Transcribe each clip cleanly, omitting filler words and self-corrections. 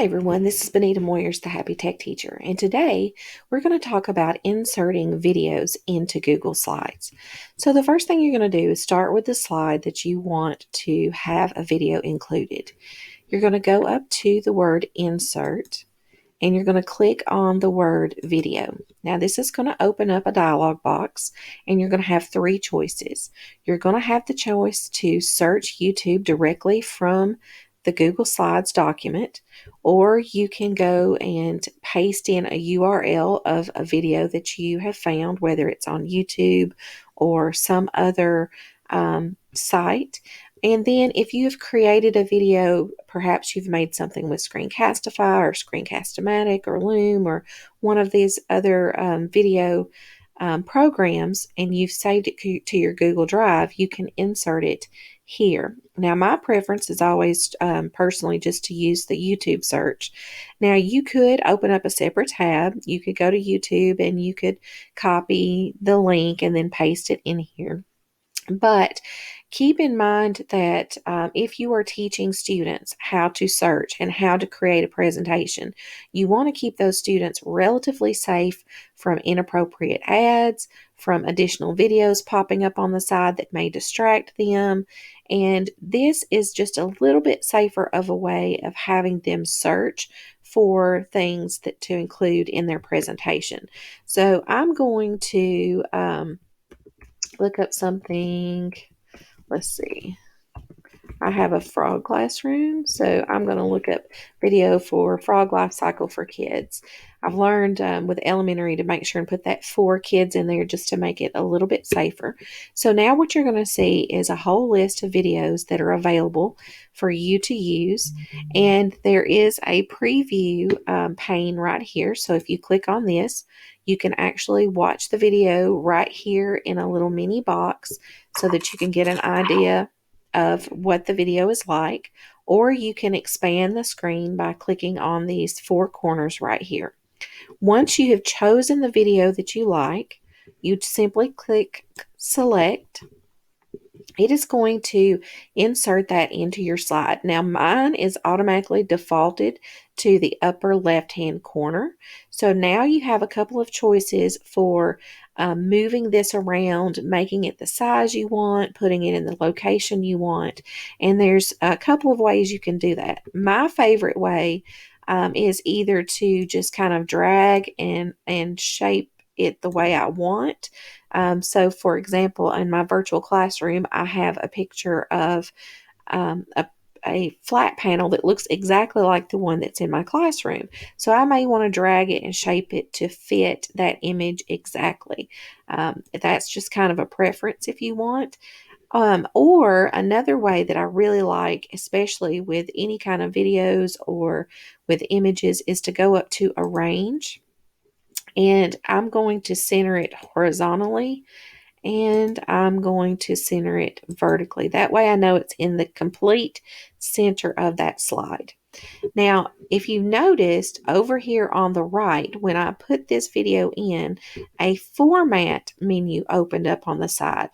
Hi everyone, this is Benita Moyers, the Happy Tech Teacher, and today we're going to talk about inserting videos into Google Slides. So the first thing you're going to do is start with the slide that you want to have a video included. You're going to go up to the word Insert, and you're going to click on the word Video. Now this is going to open up a dialog box, and you're going to have three choices. You're going to have the choice to search YouTube directly from the Google Slides document, or you can go and paste in a URL of a video that you have found, whether it's on YouTube or some other site. And then if you have created a video, perhaps you've made something with Screencastify or Screencast-O-Matic or Loom or one of these other video programs, and you've saved it to your Google Drive, you can insert it here. Now, my preference is always personally just to use the YouTube search. Now, you could open up a separate tab. You could go to YouTube and you could copy the link and then paste it in here. But keep in mind that if you are teaching students how to search and how to create a presentation, you want to keep those students relatively safe from inappropriate ads, from additional videos popping up on the side that may distract them. And this is just a little bit safer of a way of having them search for things to include in their presentation. So I'm going to look up something. Let's see. I have a frog classroom, so I'm going to look up video for frog life cycle for kids. I've learned with elementary to make sure and put that for kids in there just to make it a little bit safer. So now what you're going to see is a whole list of videos that are available for you to use, and there is a preview pane right here. So if you click on this, you can actually watch the video right here in a little mini box so that you can get an idea of what the video is like, or you can expand the screen by clicking on these four corners right here. Once you have chosen the video that you like, you simply click Select. It is going to insert that into your slide. Now mine is automatically defaulted to the upper left hand corner. So now you have a couple of choices for moving this around, making it the size you want, putting it in the location you want. And there's a couple of ways you can do that. My favorite way is either to just kind of drag and shape it the way I want. So for example, in my virtual classroom, I have a picture of a flat panel that looks exactly like the one that's in my classroom. So I may want to drag it and shape it to fit that image exactly. That's just kind of a preference if you want. Or another way that I really like, especially with any kind of videos or with images, is to go up to Arrange. And I'm going to center it horizontally, and I'm going to center it vertically. That way I know it's in the complete center of that slide. Now, if you noticed over here on the right, when I put this video in, a format menu opened up on the side.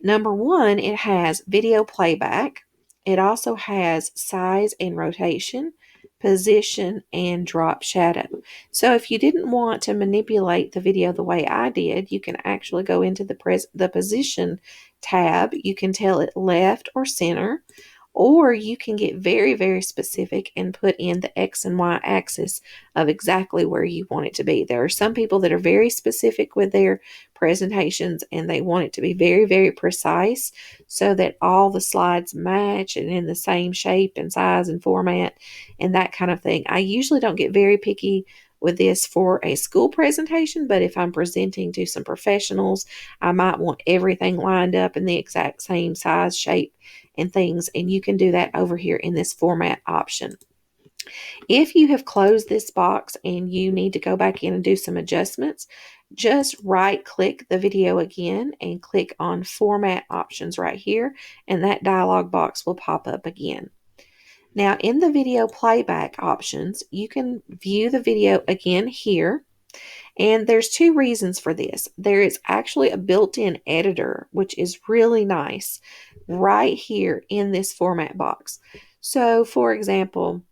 Number one, it has video playback. It also has size and rotation, position, and drop shadow. So if you didn't want to manipulate the video the way I did, you can actually go into the position tab. You can tell it left or center, or you can get very, very specific and put in the X and Y axis of exactly where you want it to be. There are some people that are very specific with their presentations, and they want it to be very, very precise so that all the slides match and in the same shape and size and format and that kind of thing. I usually don't get very picky with this for a school presentation, but if I'm presenting to some professionals, I might want everything lined up in the exact same size, shape, and things, and you can do that over here in this format option. If you have closed this box and you need to go back in and do some adjustments, just right click the video again and click on Format Options right here, and that dialog box will pop up again. Now in the video playback options, you can view the video again here. And there's two reasons for this. There is actually a built-in editor, which is really nice, right here in this format box. So for example,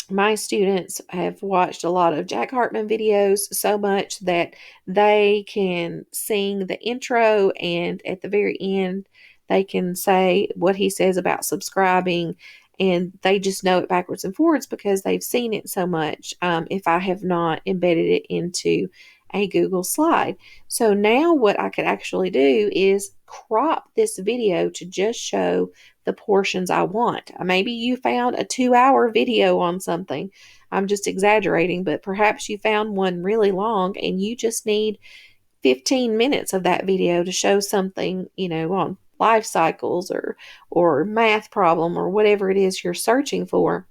My students have watched a lot of Jack Hartman videos so much that they can sing the intro, and at the very end, they can say what he says about subscribing, and they just know it backwards and forwards because they've seen it so much. If I have not embedded it into a Google slide. So now what I could actually do is crop this video to just show the portions I want. Maybe you found a 2-hour video on something. I'm just exaggerating, but perhaps you found one really long and you just need 15 minutes of that video to show something, on life cycles or math problem or whatever it is you're searching for.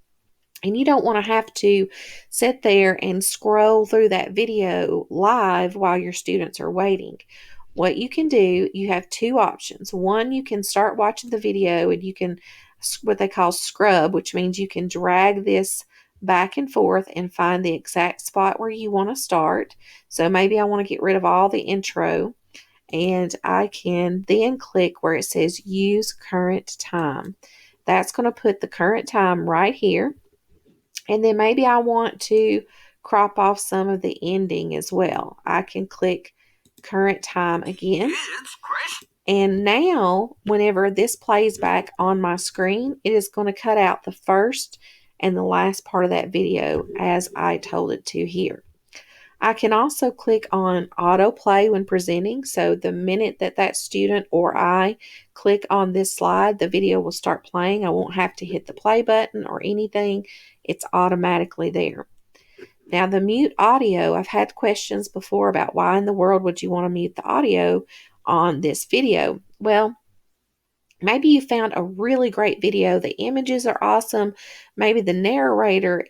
And you don't want to have to sit there and scroll through that video live while your students are waiting. What you can do, you have two options. One, you can start watching the video and you can, what they call scrub, which means you can drag this back and forth and find the exact spot where you want to start. So maybe I want to get rid of all the intro, and I can then click where it says use current time. That's going to put the current time right here. And then maybe I want to crop off some of the ending as well. I can click current time again. And now, whenever this plays back on my screen, it is going to cut out the first and the last part of that video as I told it to here. I can also click on autoplay when presenting. So the minute that student or I click on this slide, the video will start playing. I won't have to hit the play button or anything. It's automatically there. Now the mute audio, I've had questions before about why in the world would you want to mute the audio on this video? Well, maybe you found a really great video. The images are awesome. Maybe the narrator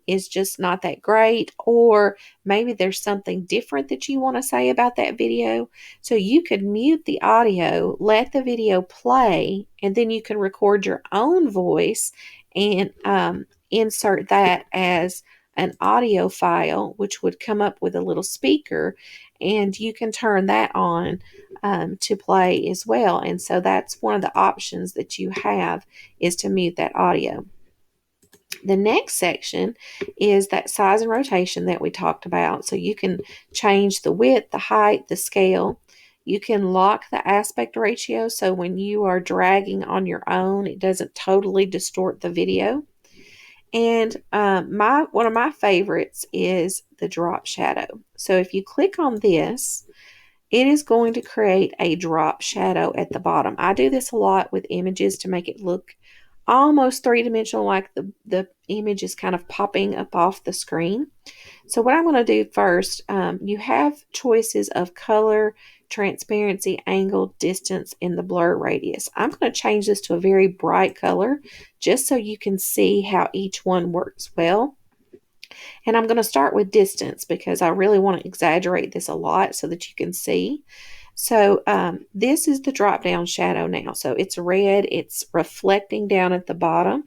is just not that great, or maybe there's something different that you want to say about that video. So you could mute the audio, let the video play, and then you can record your own voice and insert that as an audio file, which would come up with a little speaker, and you can turn that on to play as well. And so that's one of the options that you have, is to mute that audio. The next section is that size and rotation that we talked about. So you can change the width, the height, the scale. You can lock the aspect ratio, so when you are dragging on your own, it doesn't totally distort the video. And one of my favorites is the drop shadow. So if you click on this, it is going to create a drop shadow at the bottom. I do this a lot with images to make it look almost three-dimensional, like the image is kind of popping up off the screen. So what I'm going to do first, you have choices of color, transparency, angle, distance, and the blur radius. I'm going to change this to a very bright color just so you can see how each one works well. And I'm going to start with distance because I really want to exaggerate this a lot so that you can see. So this is the drop down shadow now. So it's red, it's reflecting down at the bottom.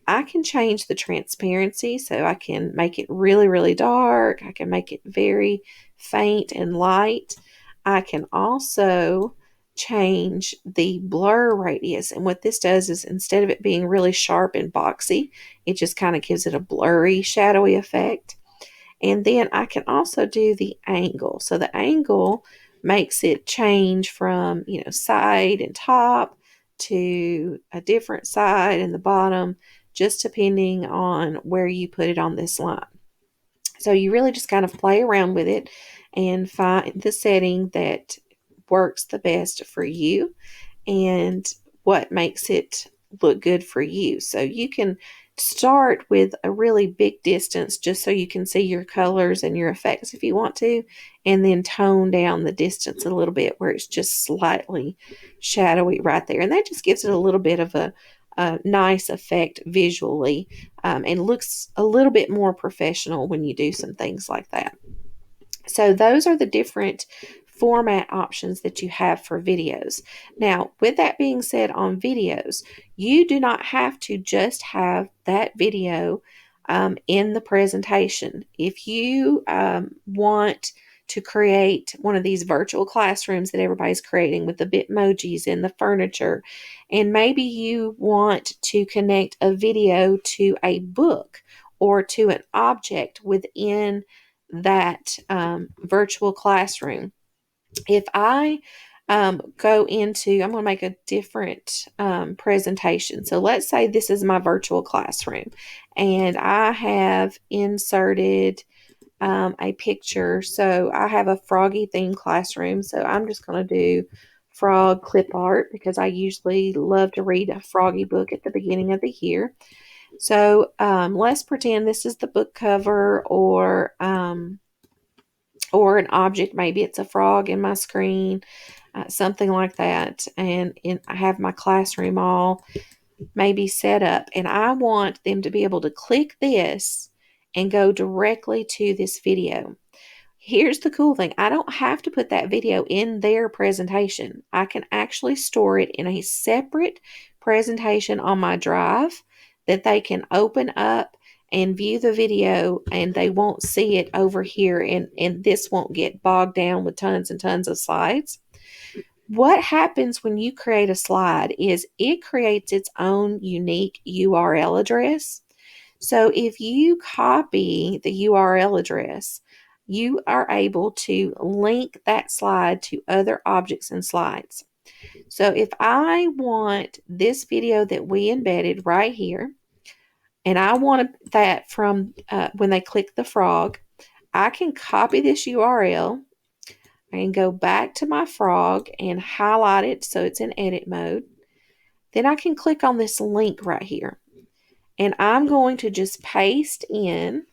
I can change the transparency, so I can make it really, really dark. I can make it very faint and light. I can also change the blur radius. And what this does is, instead of it being really sharp and boxy, it just kind of gives it a blurry, shadowy effect. And then I can also do the angle. So the angle makes it change from, side and top to a different side and the bottom, just depending on where you put it on this line. So you really just kind of play around with it and find the setting that works the best for you and what makes it look good for you. So you can start with a really big distance just so you can see your colors and your effects if you want to, and then tone down the distance a little bit where it's just slightly shadowy right there. And that just gives it a little bit of a nice effect visually, and looks a little bit more professional when you do some things like that. So those are the different format options that you have for videos. Now, with that being said, on videos, you do not have to just have that video in the presentation. If you want to create one of these virtual classrooms that everybody's creating with the Bitmojis and the furniture, and maybe you want to connect a video to a book or to an object within that virtual classroom. If I go into, I'm going to make a different presentation. So let's say this is my virtual classroom, and I have inserted a picture. So I have a froggy themed classroom. So I'm just going to do frog clip art because I usually love to read a froggy book at the beginning of the year. So let's pretend this is the book cover, or an object. Maybe it's a frog in my screen, something like that. And I have my classroom all maybe set up, and I want them to be able to click this and go directly to this video. Here's the cool thing. I don't have to put that video in their presentation. I can actually store it in a separate presentation on my drive that they can open up and view the video, and they won't see it over here, and this won't get bogged down with tons and tons of slides. What happens when you create a slide is it creates its own unique URL address. So if you copy the URL address, you are able to link that slide to other objects and slides. So if I want this video that we embedded right here, and I want that from when they click the frog, I can copy this URL. I can go back to my frog and highlight it so it's in edit mode. Then I can click on this link right here. And I'm going to just paste in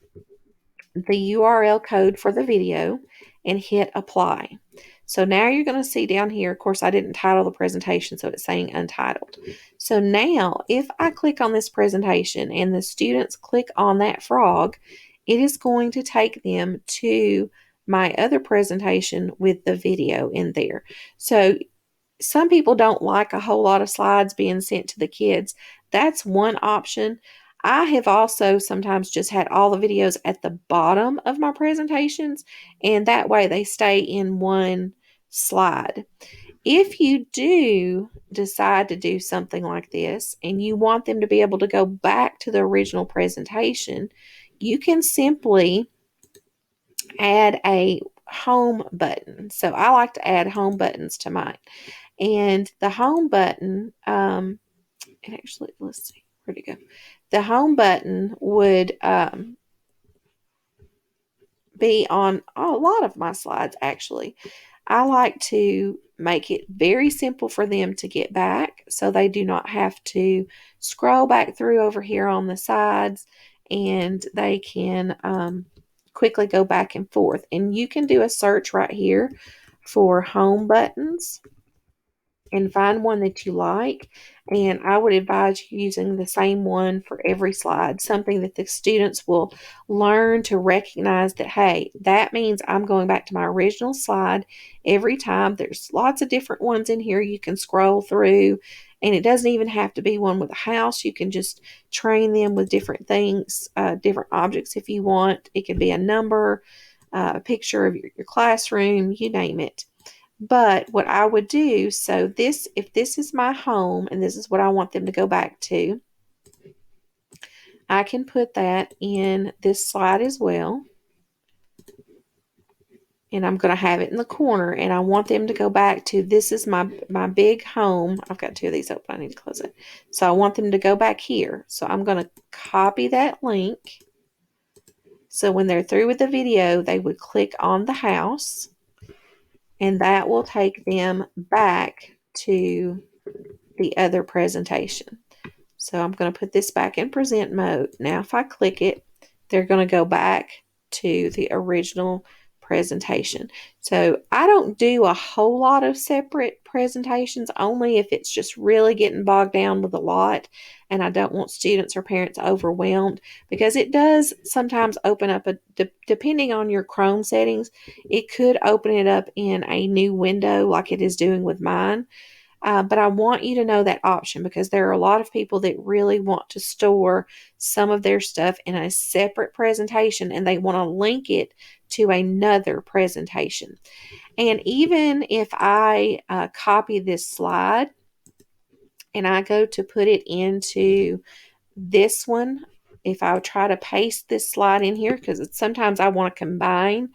the URL code for the video and hit apply. So now you're going to see down here, of course, I didn't title the presentation, so it's saying untitled. So now if I click on this presentation and the students click on that frog, it is going to take them to my other presentation with the video in there. So some people don't like a whole lot of slides being sent to the kids. That's one option. I have also sometimes just had all the videos at the bottom of my presentations, and that way they stay in one slide. If you do decide to do something like this and you want them to be able to go back to the original presentation, you can simply add a home button. So I like to add home buttons to mine. And the home button, and actually, let's see, where'd it go? The home button would be on a lot of my slides, actually. I like to make it very simple for them to get back so they do not have to scroll back through over here on the sides, and they can quickly go back and forth. And you can do a search right here for home buttons and find one that you like. And I would advise using the same one for every slide, something that the students will learn to recognize that, hey, that means I'm going back to my original slide every time. There's lots of different ones in here you can scroll through, and it doesn't even have to be one with a house. You can just train them with different things, different objects if you want. It could be a number, a picture of your classroom, you name it. But what I would do, so if this is my home and this is what I want them to go back to, I can put that in this slide as well. And I'm going to have it in the corner, and I want them to go back to, this is my big home. I've got two of these open. I need to close it. So I want them to go back here. So I'm going to copy that link. So when they're through with the video, they would click on the house, and that will take them back to the other presentation. So I'm going to put this back in present mode. Now if I click it, they're going to go back to the original presentation. So I don't do a whole lot of separate presentations, only if it's just really getting bogged down with a lot and I don't want students or parents overwhelmed, because it does sometimes open up, depending on your Chrome settings, it could open it up in a new window like it is doing with mine. But I want you to know that option, because there are a lot of people that really want to store some of their stuff in a separate presentation and they want to link it to another presentation. And even if I copy this slide and I go to put it into this one if I try to paste this slide in here, because sometimes I want to combine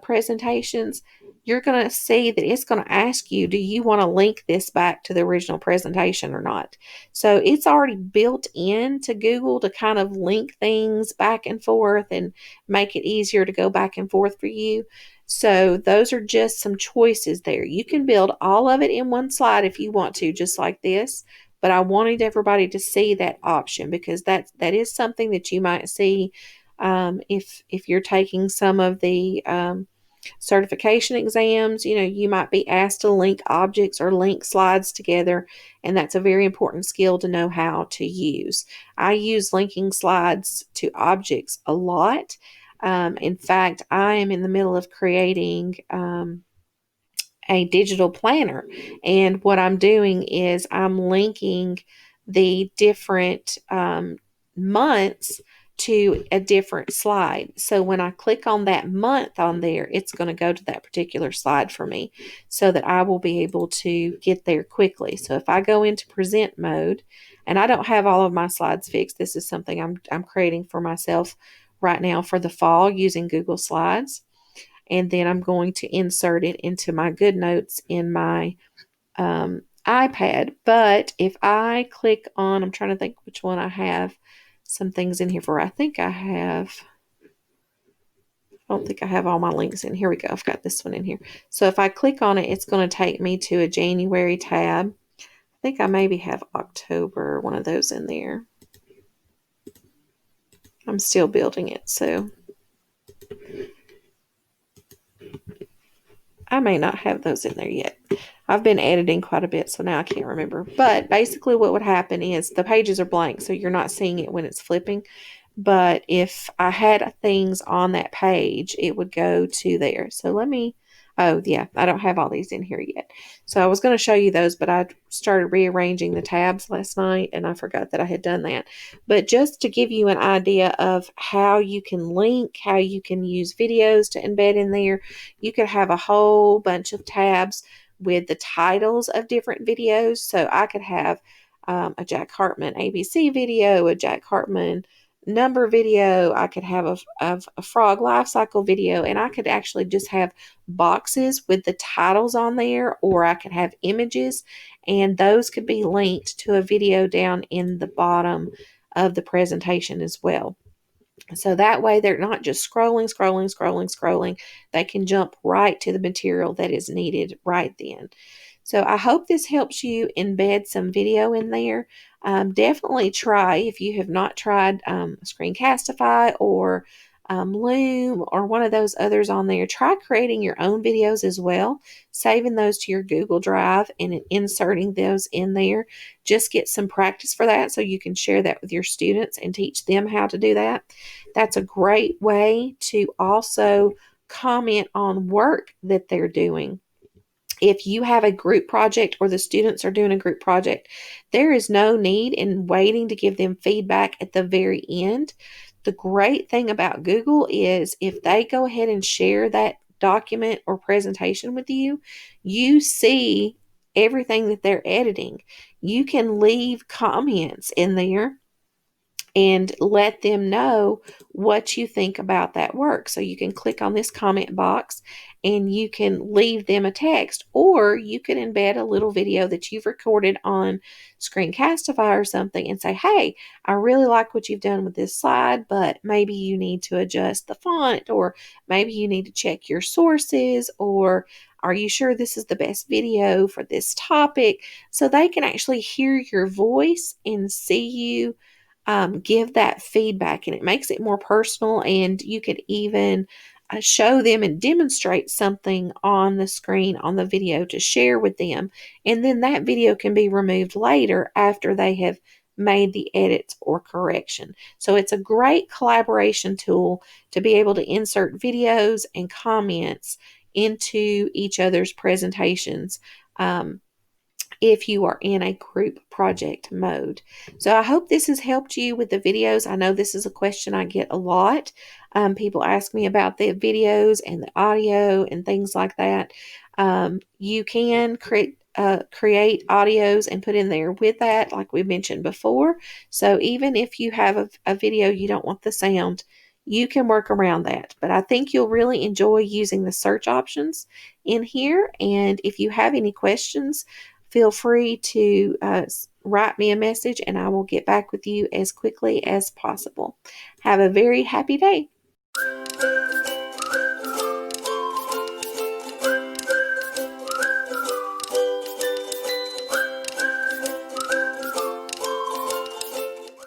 presentations, you're going to see that it's going to ask you, do you want to link this back to the original presentation or not? So it's already built into Google to kind of link things back and forth and make it easier to go back and forth for you. So those are just some choices there. You can build all of it in one slide if you want to, just like this. But I wanted everybody to see that option, because that is something that you might see if you're taking some of the certification exams. You might be asked to link objects or link slides together, and that's a very important skill to know how to use. I use linking slides to objects a lot. In fact, I am in the middle of creating a digital planner. And what I'm doing is I'm linking the different months to a different slide. So when I click on that month on there, it's going to go to that particular slide for me so that I will be able to get there quickly. So if I go into present mode, and I don't have all of my slides fixed, this is something I'm creating for myself right now for the fall using Google Slides. And then I'm going to insert it into my GoodNotes in my iPad. But if I click on, I'm trying to think which one I have some things in here for. I don't think I have all my links in. Here we go. I've got this one in here. So if I click on it, it's going to take me to a January tab. I think I maybe have October, one of those in there. I'm still building it, so I may not have those in there yet. I've been editing quite a bit, so now I can't remember. But basically what would happen is the pages are blank, so you're not seeing it when it's flipping. But if I had things on that page, it would go to there. So oh yeah, I don't have all these in here yet. So I was going to show you those, but I started rearranging the tabs last night and I forgot that I had done that. But just to give you an idea of how you can link, how you can use videos to embed in there, you could have a whole bunch of tabs with the titles of different videos. So I could have a Jack Hartman ABC video, a Jack Hartman number video, I could have a frog life cycle video, and I could actually just have boxes with the titles on there, or I could have images, and those could be linked to a video down in the bottom of the presentation as well. So that way they're not just scrolling. They can jump right to the material that is needed right then. So I hope this helps you embed some video in there. Definitely try, if you have not tried Screencastify or Loom or one of those others on there, try creating your own videos as well, saving those to your Google Drive and inserting those in there. Just get some practice for that so you can share that with your students and teach them how to do that. That's a great way to also comment on work that they're doing. If you have a group project or the students are doing a group project, there is no need in waiting to give them feedback at the very end. The great thing about Google is if they go ahead and share that document or presentation with you, you see everything that they're editing. You can leave comments in there and let them know what you think about that work. So you can click on this comment box and you can leave them a text, or you can embed a little video that you've recorded on Screencastify or something and say, hey, I really like what you've done with this slide, but maybe you need to adjust the font, or maybe you need to check your sources, or are you sure this is the best video for this topic? So they can actually hear your voice and see you give that feedback, and it makes it more personal, and you could even show them and demonstrate something on the screen on the video to share with them, and then that video can be removed later after they have made the edits or correction. So it's a great collaboration tool to be able to insert videos and comments into each other's presentations if you are in a group project mode. So I hope this has helped you with the videos. I know this is a question I get a lot. People ask me about the videos and the audio and things like that. You can create audios and put in there with that, like we mentioned before. So even if you have a video you don't want the sound, you can work around that. But I think you'll really enjoy using the search options in here. And if you have any questions, feel free to write me a message and I will get back with you as quickly as possible. Have a very happy day.